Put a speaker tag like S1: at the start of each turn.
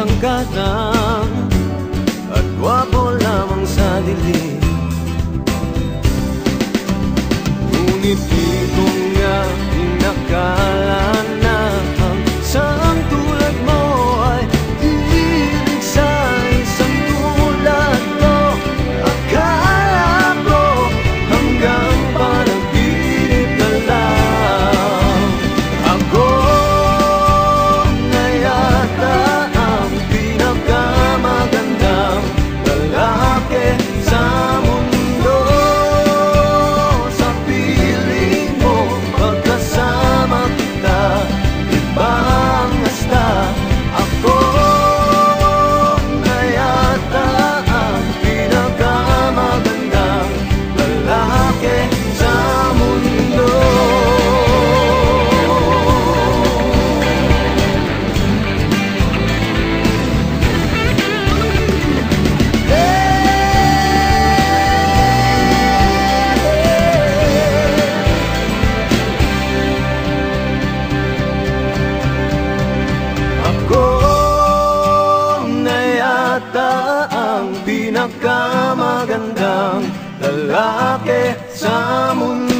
S1: matang galang at gwapo lamang sa dilim. Ngunit di ko nga inakala na ang isang tulad mo ay hilig sa isang tulad ko. Akala ko hanggang panaginip ka lang. Ako na yata ang pinakamagandang lalaki sa mundo. Sa piling mo, pagkasama kita, ibang hasta. Ako na yata ang pinakamagandang lalaki sa mundo. Ako na yata ang pinakamagandang lalaki sa mundo.